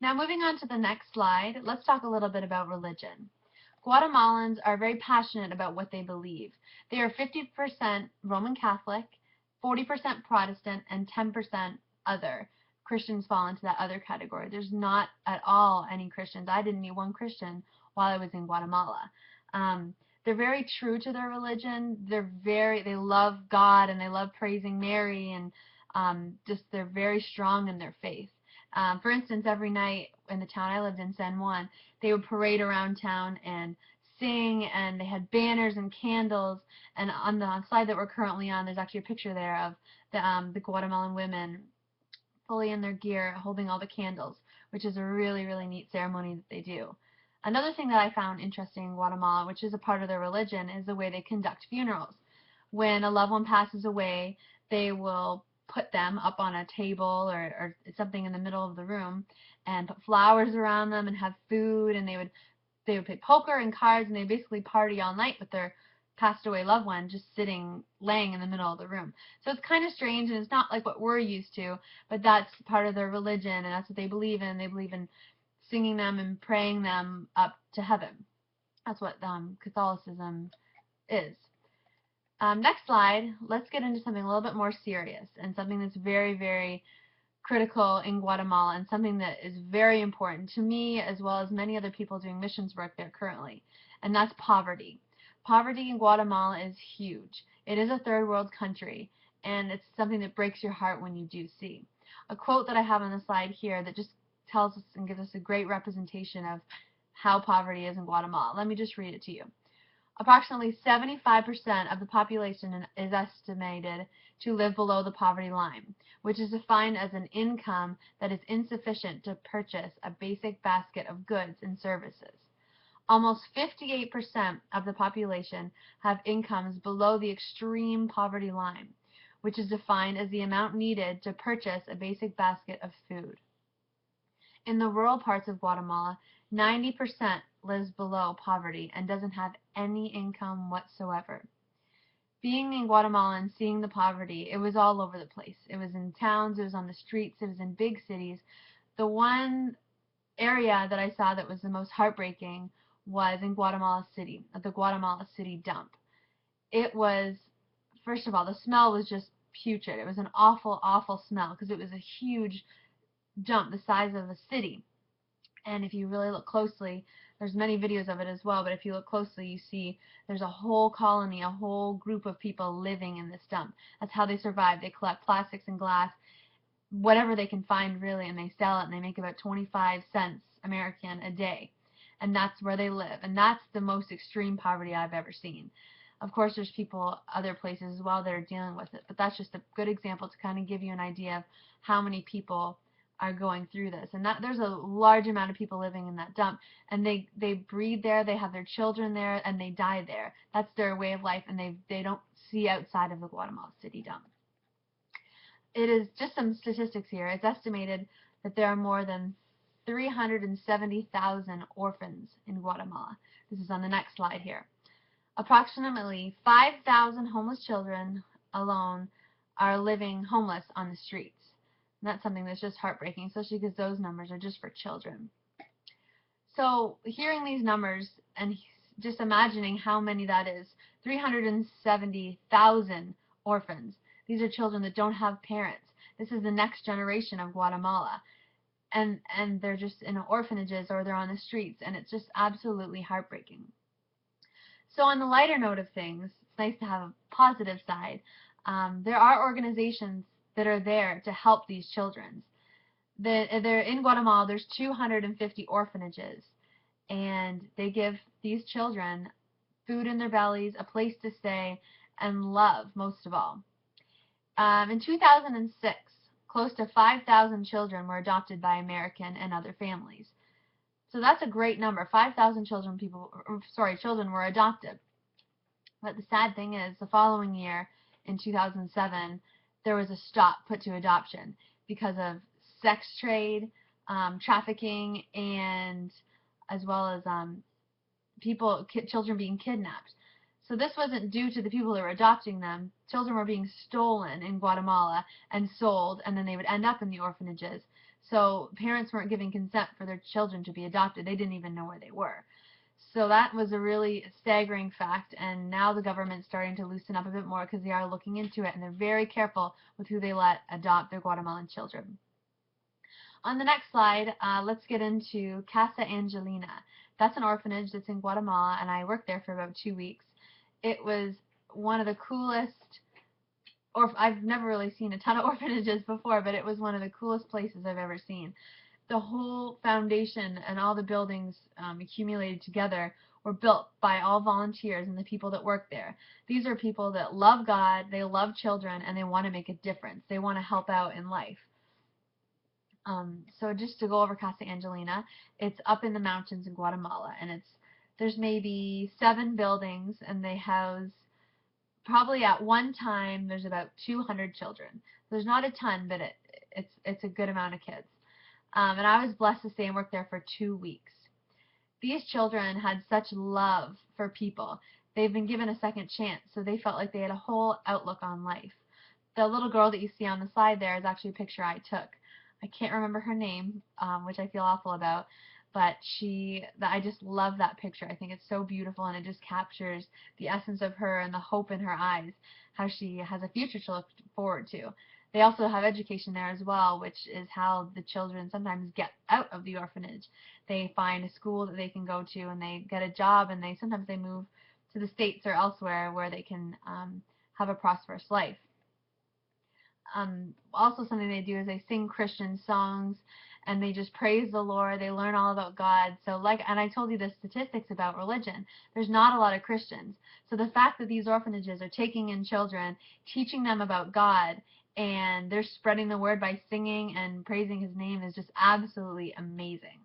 Now moving on to the next slide, let's talk a little bit about religion. Guatemalans are very passionate about what they believe. They are 50% Roman Catholic, 40% Protestant, and 10% other. Christians fall into that other category. There's not at all any Christians. I didn't meet one Christian while I was in Guatemala. They're very true to their religion. They love God and they love praising Mary, and they're very strong in their faith. For instance, every night in the town I lived in, San Juan, they would parade around town and sing, and they had banners and candles. And on the slide that we're currently on, there's actually a picture there of the Guatemalan women fully in their gear holding all the candles, which is a really, really neat ceremony that they do. Another thing that I found interesting in Guatemala, which is a part of their religion, is the way they conduct funerals. When a loved one passes away, they will put them up on a table or something in the middle of the room and put flowers around them and have food, and they would play poker and cards, and they basically party all night with their passed away loved one just laying in the middle of the room. So it's kind of strange, and it's not like what we're used to, but that's part of their religion, and that's what they believe in. They believe in singing them and praying them up to heaven. That's what Catholicism is. Next slide, let's get into something a little bit more serious and something that's very, very critical in Guatemala and something that is very important to me as well as many other people doing missions work there currently, and that's poverty. Poverty in Guatemala is huge. It is a third world country, and it's something that breaks your heart when you do see. A quote that I have on the slide here that just tells us and gives us a great representation of how poverty is in Guatemala. Let me just read it to you. Approximately 75% of the population is estimated to live below the poverty line, which is defined as an income that is insufficient to purchase a basic basket of goods and services. Almost 58% of the population have incomes below the extreme poverty line, which is defined as the amount needed to purchase a basic basket of food. In the rural parts of Guatemala, 90% lives below poverty and doesn't have any income whatsoever. Being in Guatemala and seeing the poverty, it was all over the place. It was in towns, it was on the streets, it was in big cities. The one area that I saw that was the most heartbreaking was in Guatemala City, at the Guatemala City dump. It was, first of all, the smell was just putrid. It was an awful, awful smell because it was a huge dump the size of a city. And if you really look closely, there's many videos of it as well, but if you look closely, you see there's a whole colony, a whole group of people living in this dump. That's how they survive. They collect plastics and glass, whatever they can find really, and they sell it, and they make about 25 cents American a day. And that's where they live. And that's the most extreme poverty I've ever seen. Of course, there's people other places as well that are dealing with it, but that's just a good example to kind of give you an idea of how many people are going through this. And that there's a large amount of people living in that dump, and they breed there, they have their children there, and they die there. That's their way of life, and they don't see outside of the Guatemala City dump. It is just some statistics here. It's estimated that there are more than 370,000 orphans in Guatemala. This is on the next slide here. Approximately 5,000 homeless children alone are living homeless on the streets. And that's something that's just heartbreaking, especially because those numbers are just for children. So hearing these numbers and just imagining how many that is, 370,000 orphans. These are children that don't have parents. This is the next generation of Guatemala. And they're just in orphanages or they're on the streets, and it's just absolutely heartbreaking. So on the lighter note of things, it's nice to have a positive side. There are organizations that are there to help these children. They're in Guatemala, there's 250 orphanages, and they give these children food in their bellies, a place to stay, and love, most of all. In 2006, close to 5,000 children were adopted by American and other families. So that's a great number. 5,000 children were adopted. But the sad thing is, the following year, in 2007, there was a stop put to adoption because of sex trade, trafficking, and as well as children being kidnapped. So this wasn't due to the people who were adopting them. Children were being stolen in Guatemala and sold, and then they would end up in the orphanages. So parents weren't giving consent for their children to be adopted. They didn't even know where they were. So that was a really staggering fact, and now the government's starting to loosen up a bit more because they are looking into it, and they're very careful with who they let adopt their Guatemalan children. On the next slide, let's get into Casa Angelina. That's an orphanage that's in Guatemala, and I worked there for about 2 weeks. It was one of the coolest, or I've never really seen a ton of orphanages before, but it was one of the coolest places I've ever seen. The whole foundation and all the buildings accumulated together were built by all volunteers and the people that work there. These are people that love God, they love children, and they want to make a difference. They want to help out in life. So just to go over Casa Angelina, it's up in the mountains in Guatemala, and there's maybe 7 buildings, and they house, probably at one time, there's about 200 children. There's not a ton, but it's a good amount of kids. And I was blessed to stay and work there for 2 weeks. These children had such love for people. They've been given a second chance, so they felt like they had a whole outlook on life. The little girl that you see on the side there is actually a picture I took. I can't remember her name, which I feel awful about, but I just love that picture. I think it's so beautiful, and it just captures the essence of her and the hope in her eyes, how she has a future to look forward to. They also have education there as well, which is how the children sometimes get out of the orphanage. They find a school that they can go to, and they get a job, and sometimes they move to the States or elsewhere where they can have a prosperous life. Also something they do is they sing Christian songs, and they just praise the Lord. They learn all about God. So and I told you the statistics about religion. There's not a lot of Christians. So the fact that these orphanages are taking in children, teaching them about God, and they're spreading the word by singing and praising His name is just absolutely amazing.